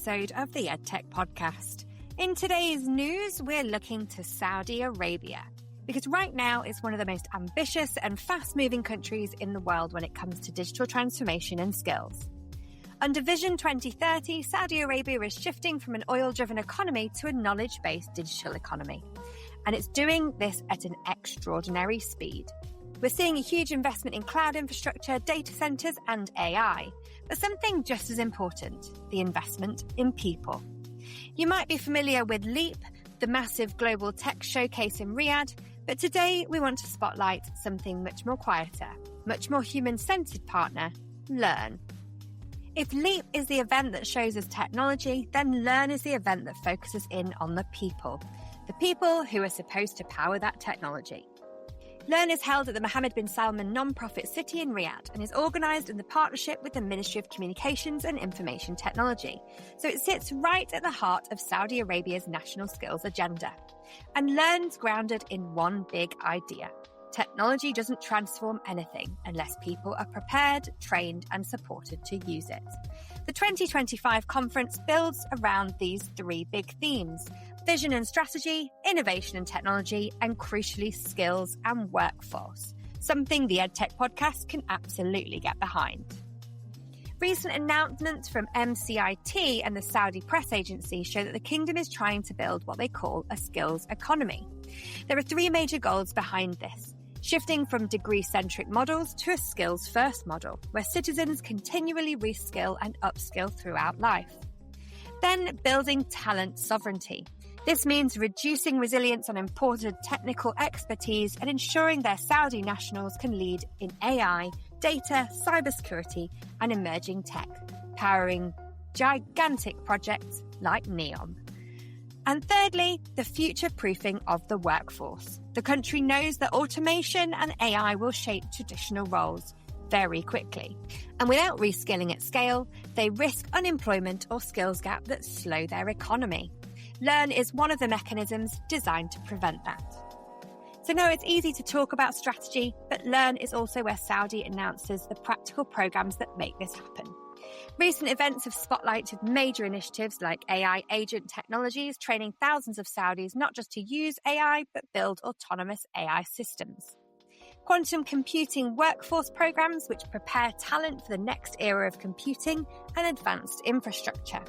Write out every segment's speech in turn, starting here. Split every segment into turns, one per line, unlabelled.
episode of the EdTech Podcast. In today's news, we're looking to Saudi Arabia, because right now it's one of the most ambitious and fast-moving countries in the world when it comes to digital transformation and skills. Under Vision 2030, Saudi Arabia is shifting from an oil-driven economy to a knowledge-based digital economy. And it's doing this at an extraordinary speed. We're seeing a huge investment in cloud infrastructure, data centers, and AI. But something just as important, the investment in people. You might be familiar with LEAP, the massive global tech showcase in Riyadh, but today we want to spotlight something much more quieter, much more human-centered partner, Learn. If LEAP is the event that shows us technology, then Learn is the event that focuses in on the people who are supposed to power that technology. Learn is held at the Mohammed bin Salman non-profit city in Riyadh and is organised in the partnership with the Ministry of Communications and Information Technology. So it sits right at the heart of Saudi Arabia's national skills agenda. And Learn's grounded in one big idea. Technology doesn't transform anything unless people are prepared, trained and supported to use it. The 2025 conference builds around these three big themes: vision and strategy, innovation and technology, and crucially, skills and workforce. Something the EdTech Podcast can absolutely get behind. Recent announcements from MCIT and the Saudi press agency show that the kingdom is trying to build what they call a skills economy. There are three major goals behind this: shifting from degree-centric models to a skills-first model, where citizens continually reskill and upskill throughout life. Then building talent sovereignty. This means reducing resilience on imported technical expertise and ensuring their Saudi nationals can lead in AI, data, cybersecurity, and emerging tech, powering gigantic projects like NEOM. And thirdly, the future-proofing of the workforce. The country knows that automation and AI will shape traditional roles very quickly. And without reskilling at scale, they risk unemployment or skills gap that slow their economy. Learn is one of the mechanisms designed to prevent that. So no, it's easy to talk about strategy, but Learn is also where Saudi announces the practical programs that make this happen. Recent events have spotlighted major initiatives like AI agent technologies, training thousands of Saudis not just to use AI, but build autonomous AI systems. Quantum computing workforce programs, which prepare talent for the next era of computing and advanced infrastructure.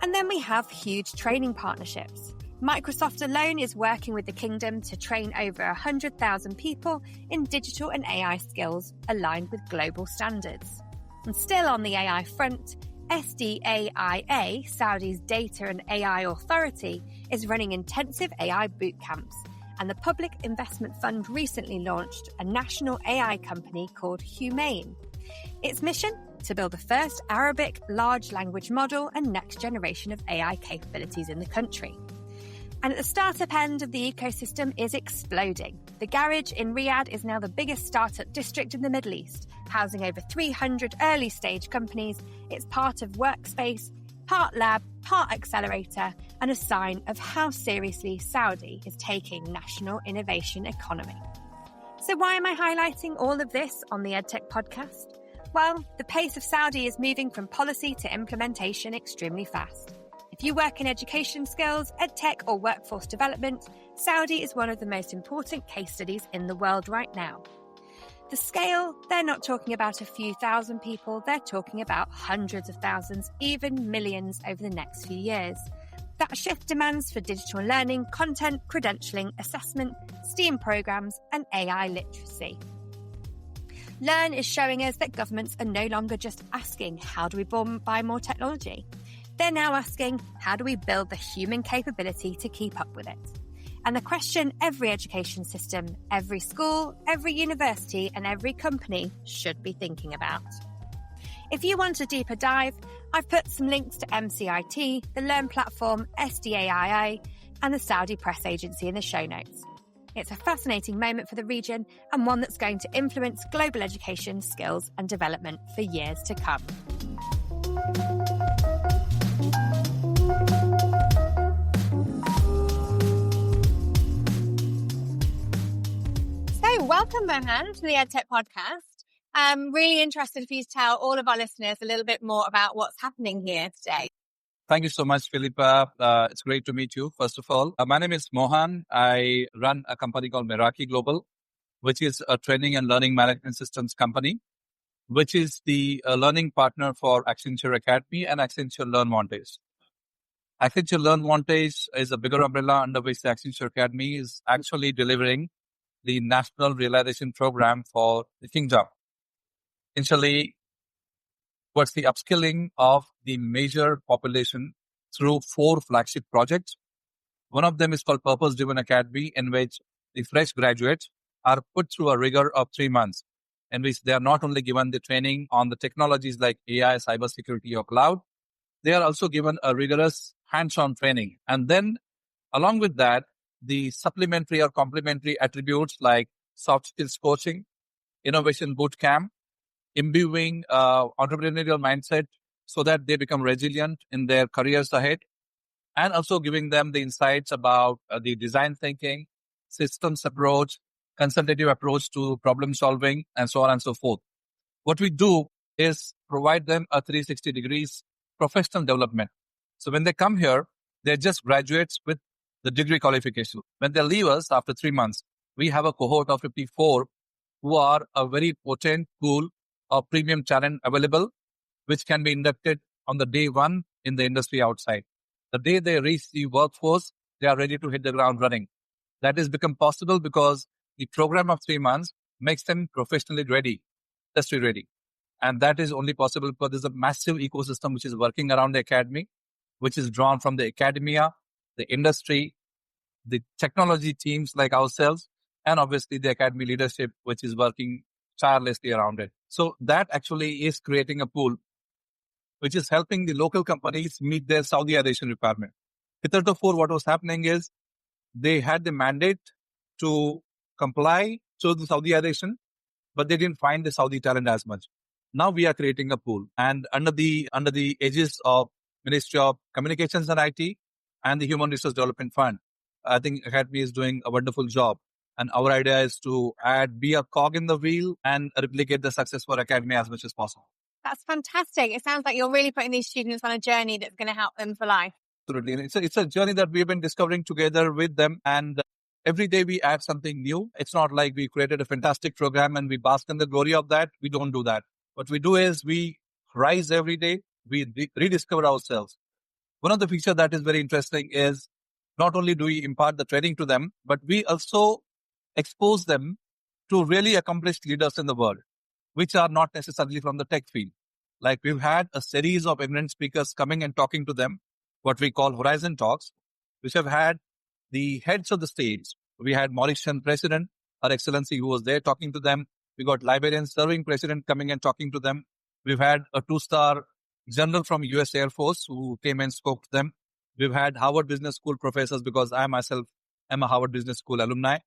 And then we have huge training partnerships. Microsoft alone is working with the kingdom to train over 100,000 people in digital and AI skills aligned with global standards. And still on the AI front, SDAIA, Saudi's Data and AI Authority, is running intensive AI boot camps. And the Public Investment Fund recently launched a national AI company called Humane. Its mission? To build the first Arabic large language model and next generation of AI capabilities in the country. And at the startup end of the ecosystem is exploding. The Garage in Riyadh is now the biggest startup district in the Middle East, housing over 300 early stage companies. It's part of Workspace, part lab, part accelerator, and a sign of how seriously Saudi is taking national innovation economy. So why am I highlighting all of this on the EdTech Podcast? Well, the pace of Saudi is moving from policy to implementation extremely fast. If you work in education skills, edtech or workforce development, Saudi is one of the most important case studies in the world right now. The scale, they're not talking about a few thousand people, they're talking about hundreds of thousands, even millions over the next few years. That shift demands for digital learning, content, credentialing, assessment, STEAM programs, and AI literacy. Learn is showing us that governments are no longer just asking, how do we buy more technology? They're now asking, how do we build the human capability to keep up with it? And the question every education system, every school, every university, and every company should be thinking about. If you want a deeper dive, I've put some links to MCIT, the Learn platform, SDAIA, and the Saudi press agency in the show notes. It's a fascinating moment for the region and one that's going to influence global education, skills, and development for years to come. So welcome, Mohan, to the EdTech Podcast. I'm really interested for you to tell all of our listeners a little bit more about what's happening here today.
Thank you so much, Philippa. It's great to meet you, first of all. My name is Mohan. I run a company called Meraki Global, which is a training and learning management systems company, which is the learning partner for Accenture Academy and Accenture Learn Vantage. Accenture Learn Vantage is a bigger umbrella under which the Accenture Academy is actually delivering the National Realization Program for the Kingdom. Essentially, what's the upskilling of the major population through 4 flagship projects. One of them is called Purpose Driven Academy, in which the fresh graduates are put through a rigor of 3 months, in which they are not only given the training on the technologies like AI, cybersecurity, or cloud, they are also given a rigorous hands-on training. And then along with that, the supplementary or complementary attributes like soft skills coaching, innovation boot camp, imbuing entrepreneurial mindset so that they become resilient in their careers ahead, and also giving them the insights about the design thinking, systems approach, consultative approach to problem solving, and so on and so forth. What we do is provide them a 360 degrees professional development. So when they come here, they're just graduates with the degree qualification. When they leave us after 3 months, we have a cohort of 54 who are a very potent pool of premium talent available, which can be inducted on the day one in the industry outside. The day they reach the workforce, they are ready to hit the ground running. That has become possible because the program of 3 months makes them professionally ready, industry ready. And that is only possible because there's a massive ecosystem which is working around the academy, which is drawn from the academia, the industry, the technology teams like ourselves, and obviously the academy leadership, which is working tirelessly around it. So that actually is creating a pool which is helping the local companies meet their Saudization requirement. Hitherto, what was happening is they had the mandate to comply to the Saudization, but they didn't find the Saudi talent as much. Now we are creating a pool, and under the aegis of Ministry of Communications and IT and the Human Resource Development Fund, I think Academy is doing a wonderful job. And our idea is to be a cog in the wheel and replicate the success for Academy as much as possible.
That's fantastic. It sounds like you're really putting these students on a journey that's going to help them for life.
Absolutely. It's a journey that we've been discovering together with them. And every day we add something new. It's not like we created a fantastic program and we bask in the glory of that. We don't do that. What we do is we rise every day. We rediscover ourselves. One of the features that is very interesting is not only do we impart the training to them, but we also expose them to really accomplished leaders in the world, which are not necessarily from the tech field. Like we've had a series of eminent speakers coming and talking to them, what we call Horizon Talks, which have had the heads of the states. We had Mauritian President, Her Excellency, who was there talking to them. We got Liberian Serving President coming and talking to them. We've had a 2-star general from US Air Force who came and spoke to them. We've had Harvard Business School professors, because I myself am a Harvard Business School alumni.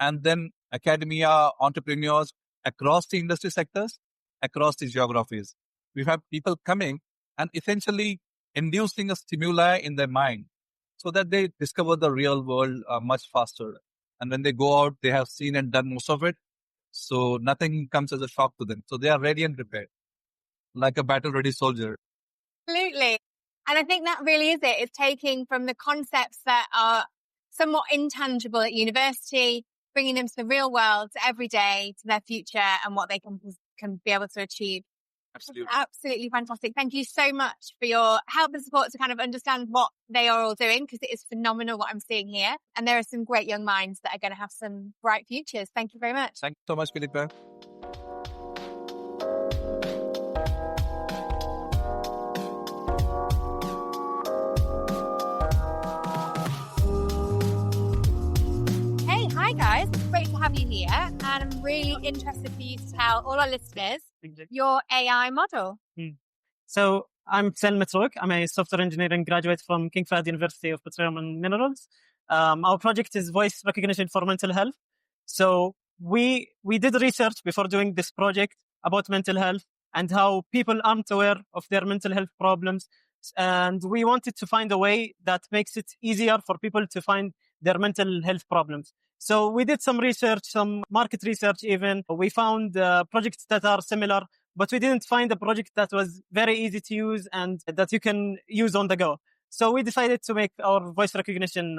And then academia, entrepreneurs across the industry sectors, across the geographies. We have people coming and essentially inducing a stimuli in their mind so that they discover the real world much faster. And when they go out, they have seen and done most of it. So nothing comes as a shock to them. So they are ready and prepared, like a battle-ready soldier.
Absolutely. And I think that really is it. It's taking from the concepts that are somewhat intangible at university, bringing them to the real world, to every day, to their future and what they can be able to achieve.
Absolutely.
Absolutely fantastic. Thank you so much for your help and support to kind of understand what they are all doing, because it is phenomenal what I'm seeing here. And there are some great young minds that are going to have some bright futures. Thank you very much.
Thank you so much, Philippa.
Hi guys, it's great to have you here, and I'm really interested for you to tell all our listeners your AI model.
So I'm Hussein Matrouk. I'm a software engineering graduate from King Fahd University of Petroleum and Minerals. Our project is voice recognition for mental health. So we did research before doing this project about mental health and how people aren't aware of their mental health problems. And we wanted to find a way that makes it easier for people to find their mental health problems. So we did some research, some market research even. We found projects that are similar, but we didn't find a project that was very easy to use and that you can use on the go. So we decided to make our voice recognition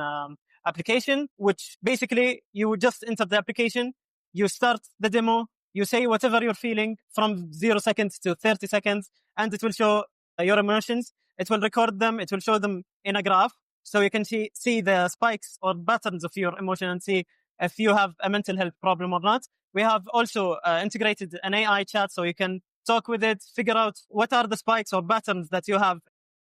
application, which basically you would just enter the application, you start the demo, you say whatever you're feeling from 0 seconds to 30 seconds, and it will show your emotions. It will record them. It will show them in a graph. So you can see the spikes or patterns of your emotion and see if you have a mental health problem or not. We have also integrated an AI chat so you can talk with it, figure out what are the spikes or patterns that you have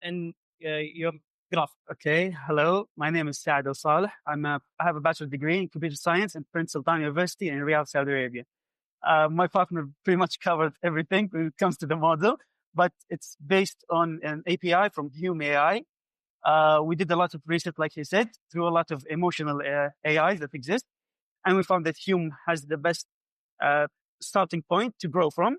in your graph.
Okay, hello. My name is Saad Al-Saleh. I have a bachelor's degree in computer science at Prince Sultan University in Riyadh, Saudi Arabia. My partner pretty much covered everything when it comes to the model, but it's based on an API from Hume AI. We did a lot of research, like he said, through a lot of emotional AIs that exist. And we found that Hume has the best starting point to grow from.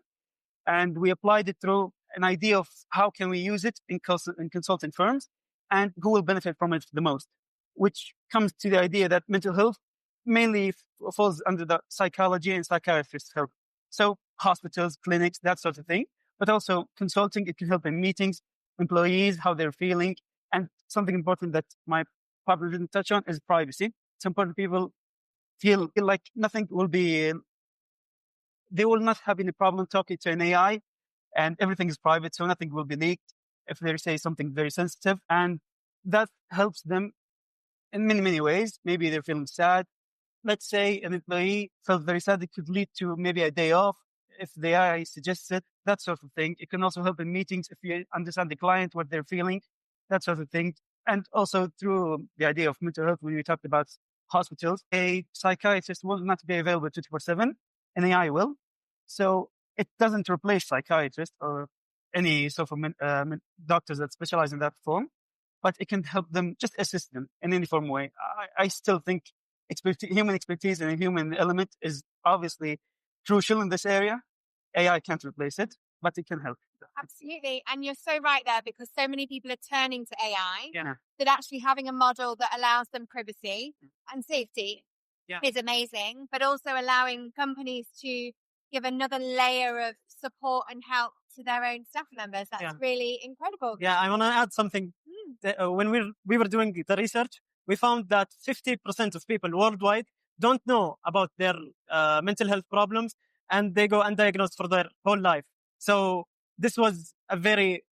And we applied it through an idea of how can we use it in consulting firms and who will benefit from it the most, which comes to the idea that mental health mainly falls under the psychology and psychiatrist help. So hospitals, clinics, that sort of thing, but also consulting. It can help in meetings, employees, how they're feeling. And something important that my partner didn't touch on is privacy. Some people feel like nothing will be, they will not have any problem talking to an AI and everything is private. So nothing will be leaked if they say something very sensitive. And that helps them in many, many ways. Maybe they're feeling sad. Let's say an employee felt very sad. It could lead to maybe a day off if the AI suggests it, that sort of thing. It can also help in meetings if you understand the client, what they're feeling, that sort of thing. And also through the idea of mental health, when we talked about hospitals, a psychiatrist will not be available 24/7, an AI will. So it doesn't replace psychiatrists or any sort of doctors that specialize in that form, but it can help them, just assist them in any form way. I still think human expertise and a human element is obviously crucial in this area. AI can't replace it, but it can help.
Absolutely. And you're so right there, because so many people are turning to AI,
Yeah.
that actually having a model that allows them privacy and safety
Yeah.
is amazing, but also allowing companies to give another layer of support and help to their own staff members. That's really incredible.
Yeah, I want to add something. When we were doing the research, we found that 50% of people worldwide don't know about their mental health problems, and they go undiagnosed for their whole life. So this was a very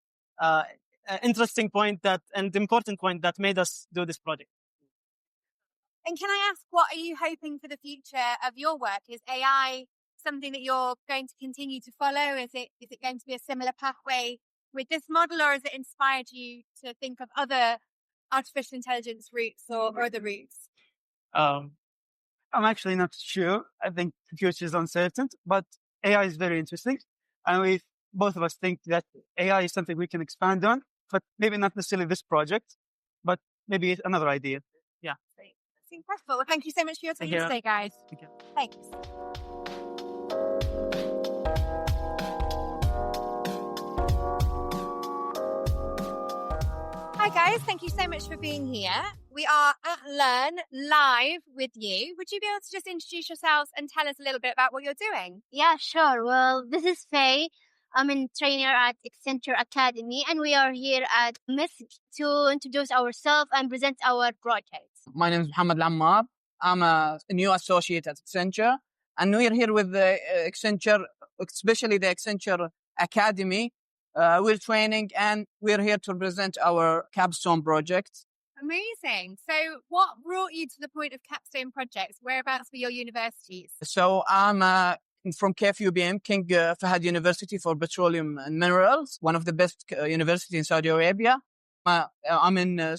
interesting point and important point that made us do this project.
And can I ask, what are you hoping for the future of your work? Is AI something that you're going to continue to follow? Is it going to be a similar pathway with this model, or has it inspired you to think of other artificial intelligence routes or other routes?
I'm actually not sure. I think the future is uncertain, but AI is very interesting. And both of us think that AI is something we can expand on, but maybe not necessarily this project, but maybe another idea.
Yeah. That's incredible. Well, thank you so much for your time today, guys.
Thank you.
Thanks. Hi guys, thank you so much for being here. We are at Learn live with you. Would you be able to just introduce yourselves and tell us a little bit about what you're doing?
Yeah, sure. Well, this is Faye. I'm a trainer at Accenture Academy, and we are here at MISC to introduce ourselves and present our project.
My name is Mohammed Lammar. I'm a new associate at Accenture, and we're here with the Accenture, especially the Accenture Academy. We're training, and we're here to present our capstone project.
Amazing. So what brought you to the point of capstone projects? Whereabouts were your universities?
So I'm from KFUBM, King Fahad University for Petroleum and Minerals, one of the best universities in Saudi Arabia. I'm in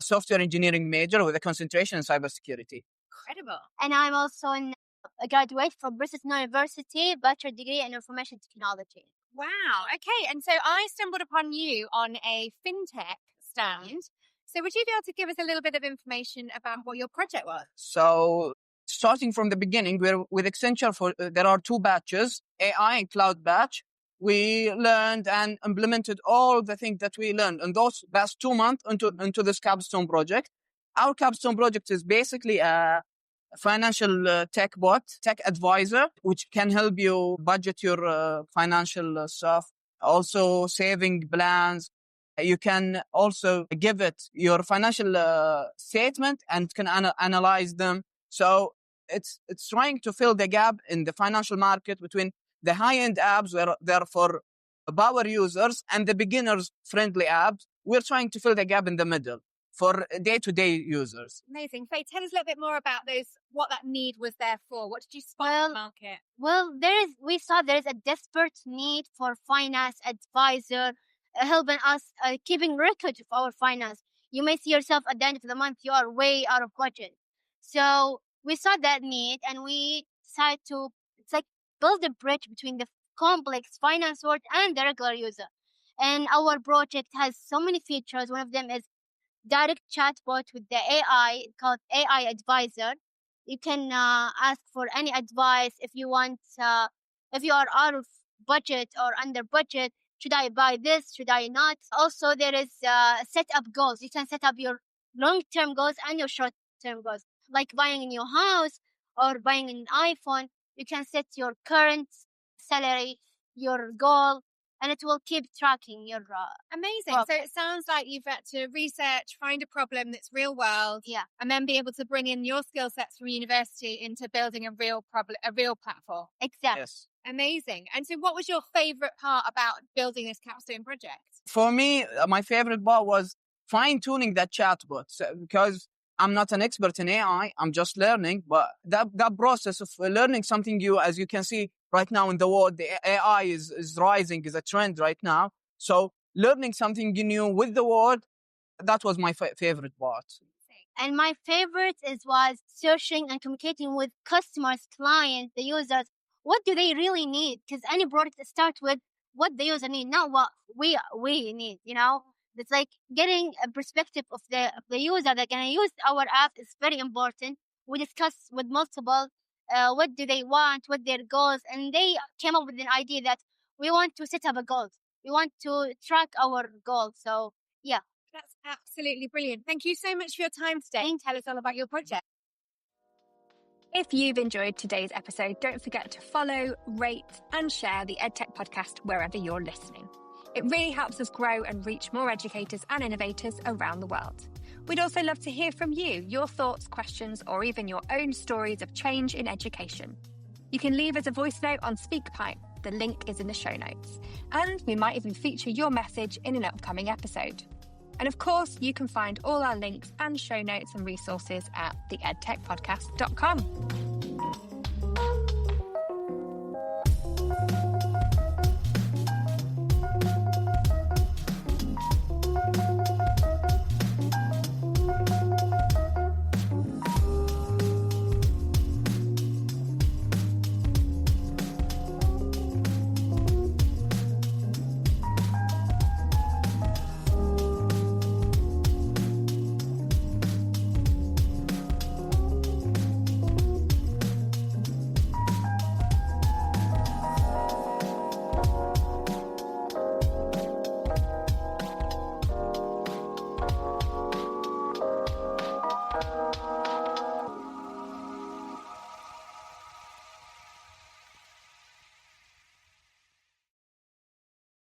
software engineering major with a concentration in cybersecurity.
Incredible.
And I'm also a graduate from Bristol University, bachelor degree in information technology.
Wow. Okay. And so I stumbled upon you on a fintech stand. So would you be able to give us a little bit of information about what your project was?
So starting from the beginning, we're with Accenture. There are 2 batches, AI and cloud batch. We learned and implemented all the things that we learned in those past 2 months into this capstone project. Our capstone project is basically a financial tech bot, tech advisor, which can help you budget your financial stuff, also saving plans, You can also give it your financial statement and can analyze them. So it's trying to fill the gap in the financial market between the high-end apps where they're for power users and the beginners-friendly apps. We're trying to fill the gap in the middle for day-to-day users.
Amazing. Faye, tell us a little bit more about what that need was there for. What did you spot in the market?
Well, we saw there is a desperate need for finance advisor helping us keeping record of our finance. You may see yourself at the end of the month, you are way out of budget. So we saw that need and we decided to, build a bridge between the complex finance world and the regular user. And our project has so many features. One of them is direct chatbot with the AI called AI Advisor. You can ask for any advice if you want, if you are out of budget or under budget. Should I buy this? Should I not? Also, there is set up goals. You can set up your long-term goals and your short-term goals, like buying a new house or buying an iPhone. You can set your current salary, your goal, and it will keep tracking your
Amazing.
progress.
So it sounds like you've had to research, find a problem that's real world, and then be able to bring in your skill sets from university into building a real platform.
Exactly.
Yes.
Amazing. And so what was your favorite part about building this capstone project?
For me, my favorite part was fine-tuning that chatbot because I'm not an expert in AI. I'm just learning. But that process of learning something new, as you can see right now in the world, the AI is rising, is a trend right now. So learning something new with the world, that was my favorite part.
And my favorite was searching and communicating with customers, clients, the users. What do they really need? Because any product starts with what the user need, not what we need, you know? It's like getting a perspective of the user that can use our app is very important. We discuss with multiple, what do they want, what their goals, and they came up with an idea that we want to set up a goal. We want to track our goals. So, yeah.
That's absolutely brilliant. Thank you so much for your time today. Tell us all about your project. If you've enjoyed today's episode, don't forget to follow, rate, and share the EdTech podcast wherever you're listening. It really helps us grow and reach more educators and innovators around the world. We'd also love to hear from you, your thoughts, questions, or even your own stories of change in education. You can leave us a voice note on SpeakPipe. The link is in the show notes. And we might even feature your message in an upcoming episode. And of course, you can find all our links and show notes and resources at theedtechpodcast.com.